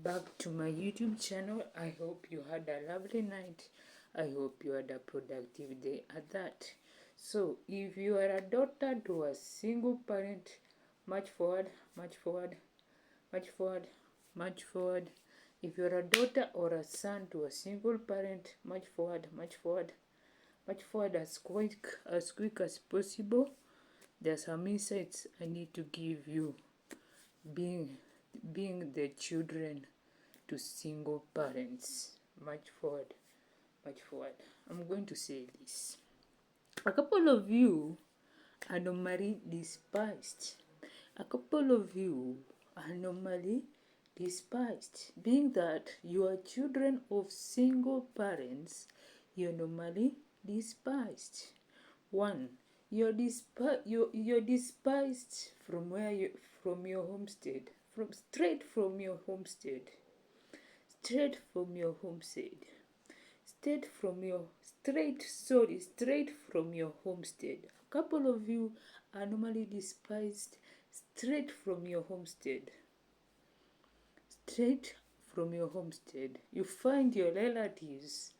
back to my YouTube channel. I hope you had a lovely night. I hope you had a productive day at that. So, if you are a daughter to a single parent, march forward, march forward, march forward, march forward. If you are a daughter or a son to a single parent, march forward, march forward, march forward as quick as possible. There are some insights I need to give you being the children to single parents. March forward, march forward. I'm going to say this. A couple of you are normally despised. A couple of you are normally despised. Being that you are children of single parents, you're normally despised. One, you're despised from from your homestead, straight from your homestead, straight from your homestead, straight from your homestead. A couple of you are normally despised straight from your homestead, straight from your homestead. You find your relatives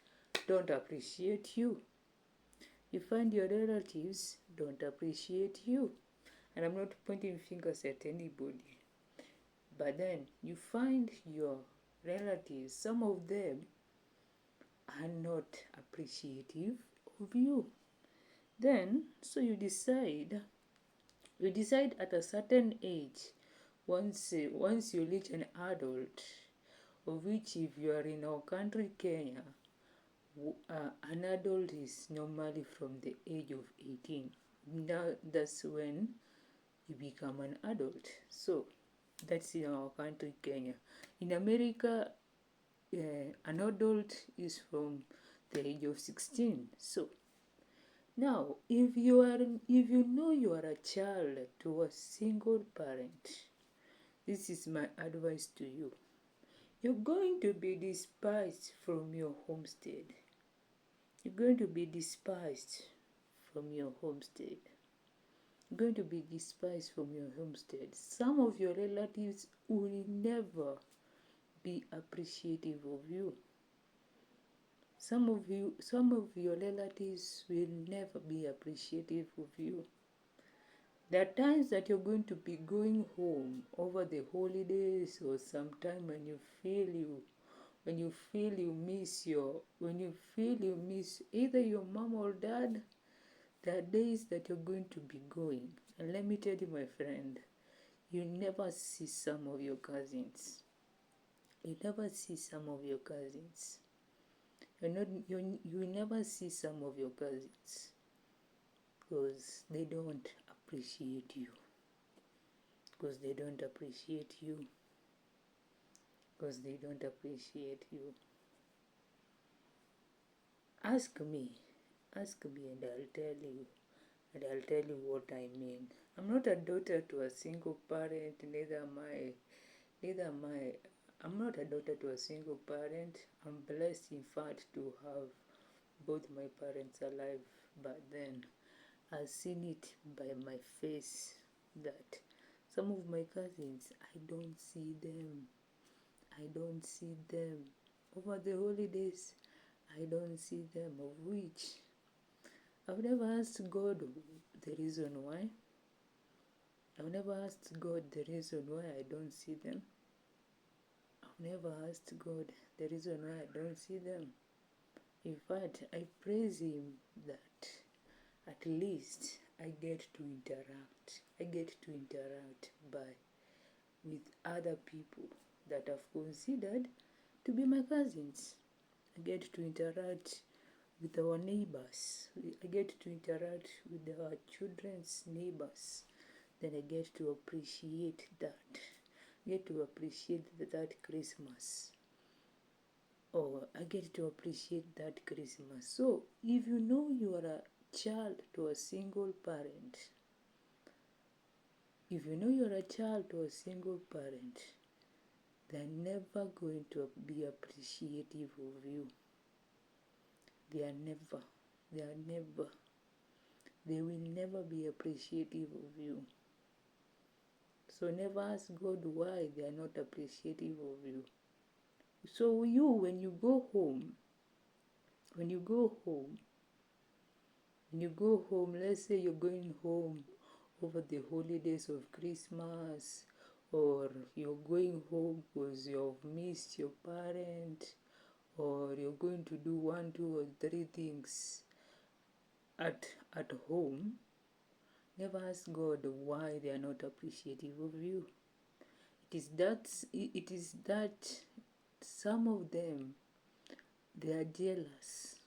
don't appreciate you. You find your relatives don't appreciate you. And I'm not pointing fingers at anybody. But then you find your relatives, some of them are not appreciative of you. Then, so you decide at a certain age, once you reach an adult, of which if you are in our country, Kenya, an adult is normally from the age of 18. Now that's when you become an adult. So that's in our country, Kenya. In America, an adult is from the age of 16. So now, if you know you are a child to a single parent, this is my advice to you. You're going to be despised from your homestead. You're going to be despised from your homestead. You're going to be despised from your homestead. Some of your relatives will never be appreciative of you. Some of your relatives will never be appreciative of you. There are times that you're going to be going home over the holidays or sometime when you feel you miss either your mom or dad. There are days that you're going to be going. And let me tell you, my friend, you never see some of your cousins. You never see some of your cousins. You never see some of your cousins because they don't appreciate you. Because they don't appreciate you. Because they don't appreciate you. Ask me and I'll tell you what I mean. I'm not a daughter to a single parent, I'm not a daughter to a single parent. I'm blessed, in fact, to have both my parents alive. But then I've seen it by my face that some of my cousins, I don't see them. Over the holidays, I don't see them, of which I've never asked God the reason why. I've never asked God the reason why I don't see them. I've never asked God the reason why I don't see them. In fact, I praise Him that at least I get to interact. With other people that I've considered to be my cousins. I get to interact with our neighbors. I get to interact with our children's neighbors. Then I get to appreciate that. I get to appreciate that Christmas. I get to appreciate that Christmas. So, if you know you are a child to a single parent, they're never going to be appreciative of you. They will never be appreciative of you. So never ask God why they are not appreciative of you. So you, when you go home, when you go home, when you go home, let's say you're going home over the holidays of Christmas, or you're going home because you've missed your parent, or you're going to do 1, 2, or 3 things at home, never ask God why they are not appreciative of you. It is that some of them, they are jealous.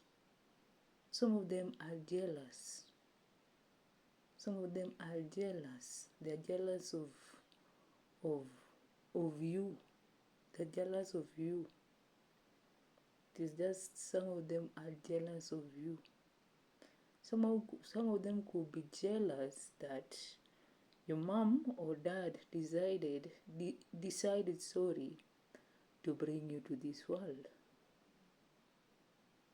Some of them are jealous. Some of them are jealous. They are jealous of of you. They're jealous of you. It is just some of them are jealous of you. Some of them could be jealous that your mom or dad decided to bring you to this world.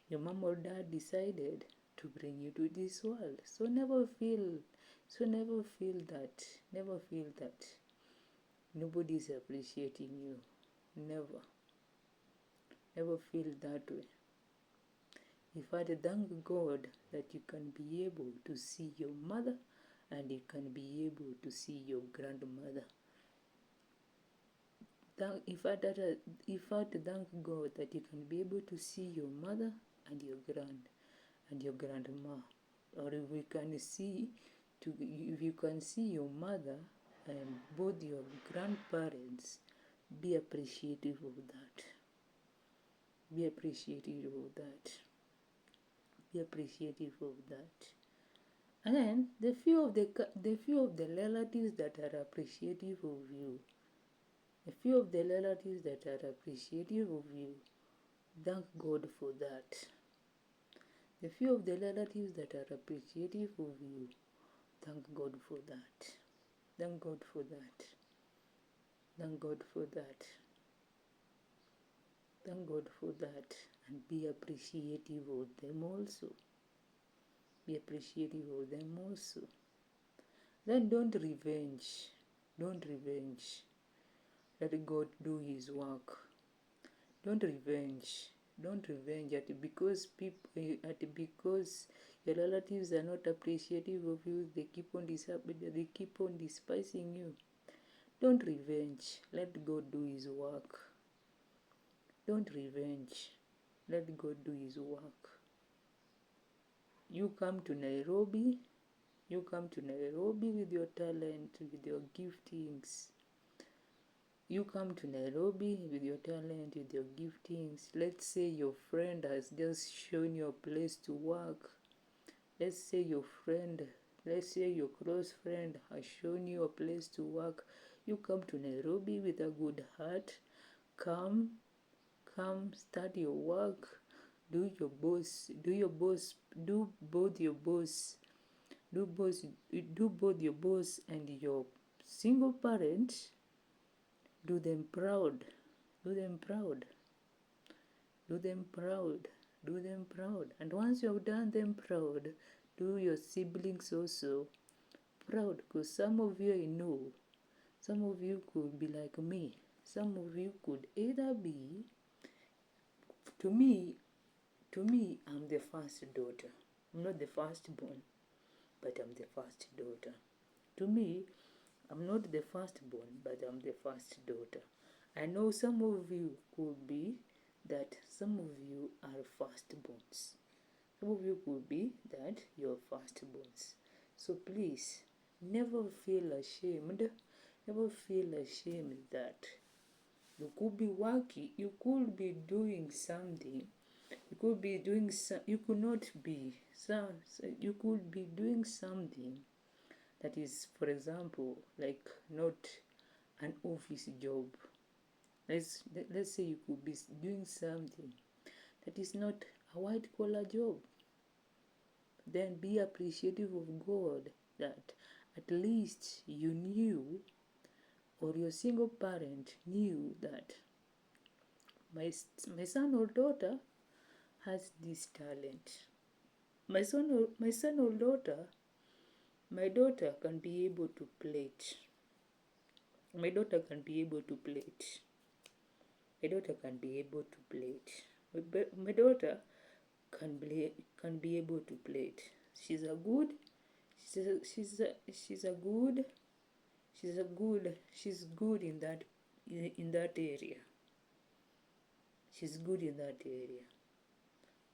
Your mom or dad decided to bring you to this world. So never feel that. Never feel that nobody is appreciating you. Never. Never feel that way. In fact, thank God that you can be able to see your mother and you can be able to see your grandmother. In fact, thank God that you can be able to see your mother and your grandma, or if you can see your mother and both your grandparents, be appreciative of that. Be appreciative of that. Be appreciative of that. And then the few of the relatives that are appreciative of you, a few of the relatives that are appreciative of you, thank God for that. The few of the relatives that are appreciative of you, thank God for that. Thank God for that. Thank God for that. Thank God for that. And be appreciative of them also. Be appreciative of them also. Then don't revenge. Don't revenge. Let God do His work. Don't revenge. Don't revenge because your relatives are not appreciative of you. They keep on despising you. Don't revenge. Let God do His work. Don't revenge. Let God do His work. You come to Nairobi. You come to Nairobi with your talent, with your giftings. You come to Nairobi with your talent, with your giftings. Let's say your friend has just shown you a place to work. Let's say your close friend has shown you a place to work. You come to Nairobi with a good heart. Come, start your work. Do both your boss and your single parent. Do them proud. Do them proud. Do them proud. Do them proud. And once you have done them proud, do your siblings also proud. Because some of you, I know, some of you could be like me. Some of you could either be, to me, I'm the first daughter. I'm not the firstborn, but I'm the first daughter. To me, I'm not the firstborn, but I'm the first daughter. I know some of you could be that some of you are firstborns. Some of you could be that you're firstborns. So please, never feel ashamed. Never feel ashamed that you could be working, you could be doing something. You could be doing you could not be you could be doing something that is, for example, like not an office job. Let's say you could be doing something that is not a white collar job. Then be appreciative of God that at least you knew, or your single parent knew, that my son or daughter has this talent. My son or daughter, my daughter can be able to play it. My daughter can be able to play it. My daughter can be able to play it. My daughter can be able to play it. She's a good. She's good in that area. She's good in that area.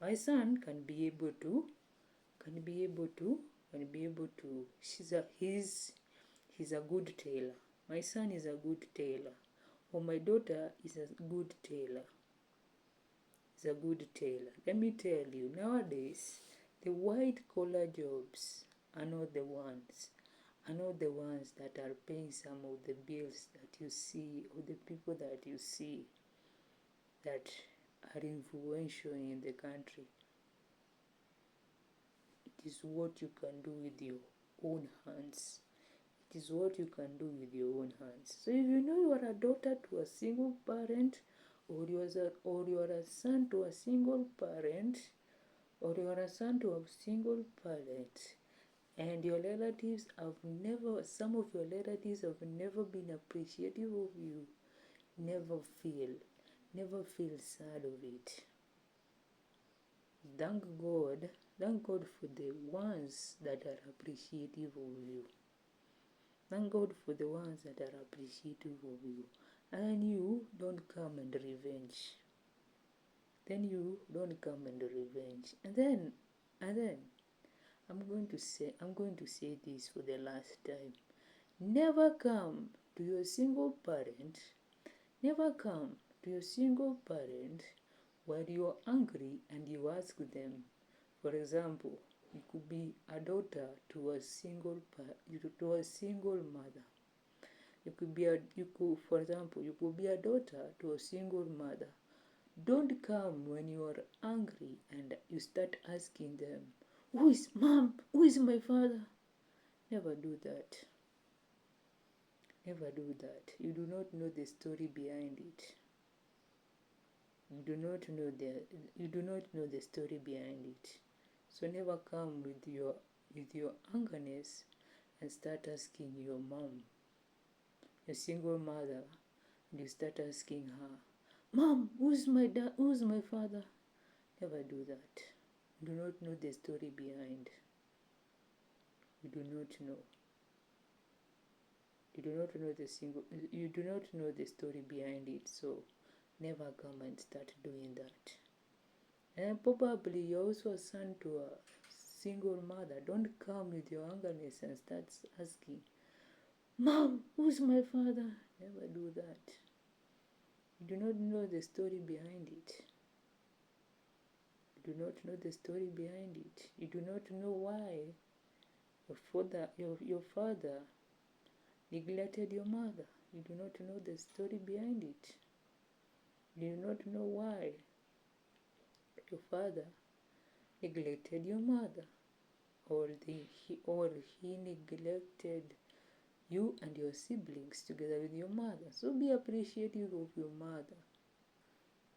My son can be able to. He's a good tailor. My son is a good tailor. Or my daughter is a good tailor. Is a good tailor. Let me tell you, nowadays, the white collar jobs are not the ones that are paying some of the bills that you see, or the people that you see that are influential in the country. It is what you can do with your own hands. It is what you can do with your own hands. So if you know you are a daughter to a single parent, or you are a son to a single parent, or you are a son to a single parent, and your relatives some of your relatives have never been appreciative of you, never feel sad of it. Thank God for the ones that are appreciative of you. Thank God for the ones that are appreciative of you. And you don't come and revenge. And then I'm going to say this for the last time. Never come to your single parent while you're angry and you ask them. For example, you could be a daughter to a single mother. You could be a daughter to a single mother. Don't come when you are angry and you start asking them, "Who is mom? Who is my father?" Never do that. Never do that. You do not know the story behind it. You do not know the story behind it. So never come with your angerness and start asking your mom, your single mother, and you start asking her, "Mom, who's my dad? Who's my father?" Never do that. You do not know the story behind. You do not know. You do not know the story behind it. So never come and start doing that. And probably you're also a son to a single mother. Don't come with your angerness and start asking, "Mom, who's my father?" Never do that. You do not know the story behind it. You do not know the story behind it. You do not know why your father neglected your mother. You do not know the story behind it. You do not know why your father neglected your mother, or he neglected you and your siblings together with your mother. So be appreciative of your mother.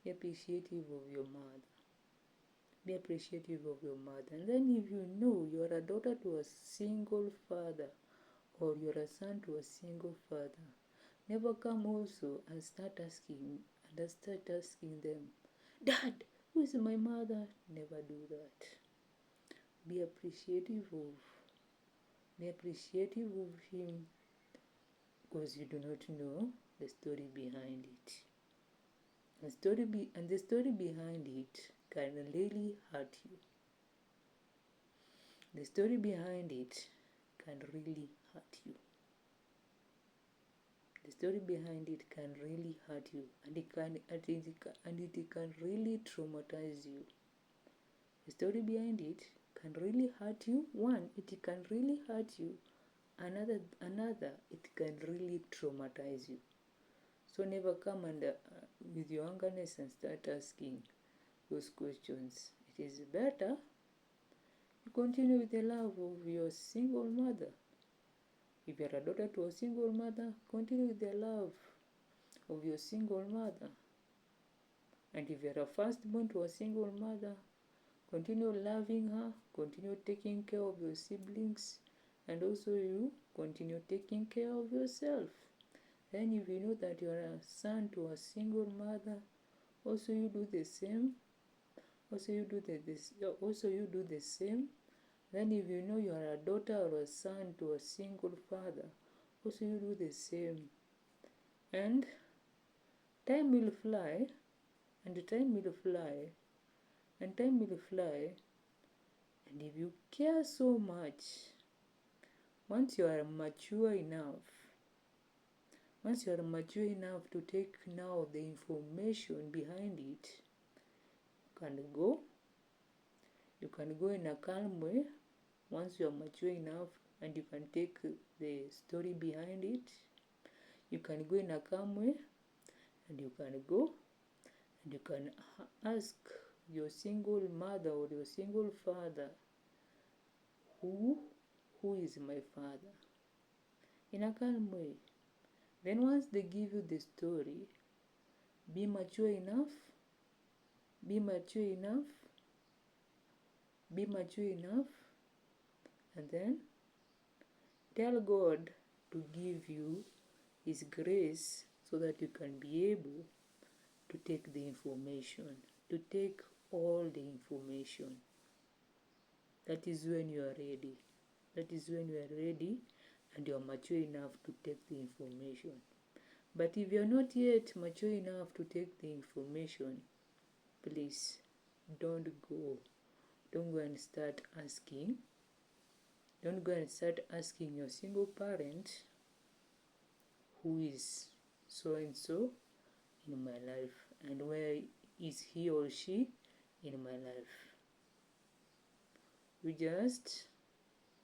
Be appreciative of your mother. Be appreciative of your mother. And then if you know you are a daughter to a single father, or you are a son to a single father, never come also and start asking them, "Dad, who is my mother?" Never do that. Be appreciative of him, because you do not know the story behind it. The story behind it can really hurt you. The story behind it can really hurt you. The story behind it can really hurt you, and it can really traumatize you. The story behind it can really hurt you. One, it can really hurt you. Another, it can really traumatize you. So never come with your angerness and start asking those questions. It is better you continue with the love of your single mother. If you are a daughter to a single mother, continue with the love of your single mother. And if you are a firstborn to a single mother, continue loving her, continue taking care of your siblings, and also you continue taking care of yourself. Then if you know that you are a son to a single mother, also you do the same. Also you do the same. Then if you know you are a daughter or a son to a single father, also you do the same. And time will fly, and time will fly, and time will fly. And if you care so much, once you are mature enough to take now the information behind it, you can go in a calm way. Once you are mature enough and you can take the story behind it, you can go in a calm way, and you can go and you can ask your single mother or your single father, who is my father, in a calm way. Then once they give you the story, be mature enough, and then tell God to give you His grace so that you can be able to take the information, to take all the information. That is when you are ready. And you are mature enough to take the information. But if you are not yet mature enough to take the information, please don't go and start asking. Don't go and start asking your single parent, who is so and so in my life, and where is he or she in my life. You just,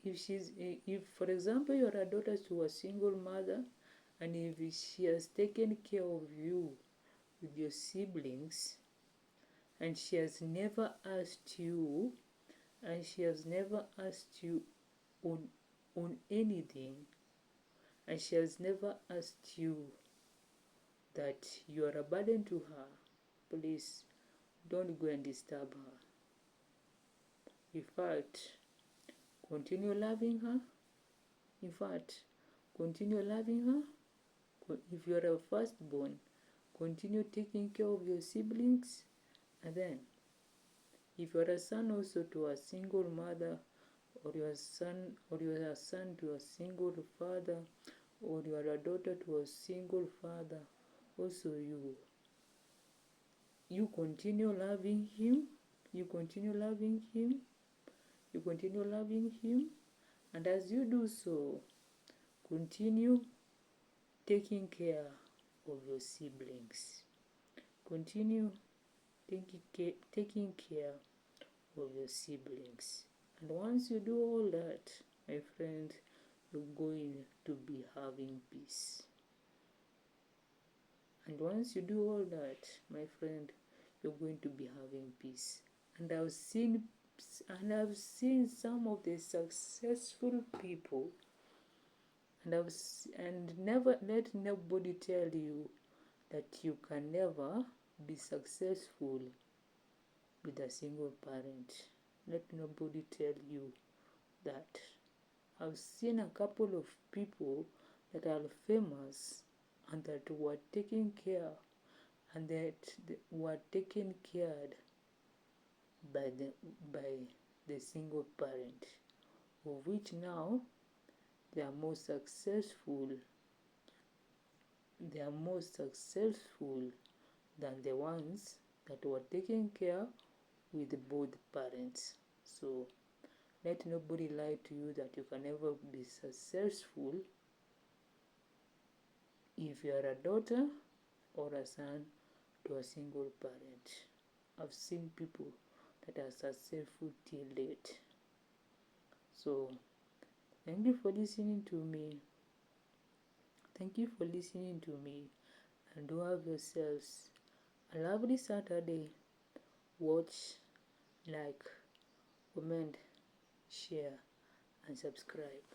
if for example you are a daughter to a single mother, and if she has taken care of you with your siblings, and she has never asked you on anything, and she has never asked you that you are a burden to her, please don't go and disturb her. In fact, continue loving her. If you are a firstborn, continue taking care of your siblings. And then, if you are a son also to a single mother, or you are a son to a single father, or you are a daughter to a single father, also you continue loving him. And as you do so, continue taking care of your siblings. Continue taking care of your siblings. And once you do all that, my friend, you're going to be having peace. And once you do all that, my friend, you're going to be having peace. And I've seen some of the successful people, and never let nobody tell you that you can never be successful with a single parent. Let nobody tell you that. I've seen a couple of people that are famous and that were taken care, and that were taken care by the single parent, of which now they are more successful than the ones that were taken care with both parents. So let nobody lie to you that you can never be successful if you are a daughter or a son to a single parent. I've seen people that are successful till date. So thank you for listening to me. And do have yourselves a lovely Saturday. Watch, like, comment, share, and subscribe.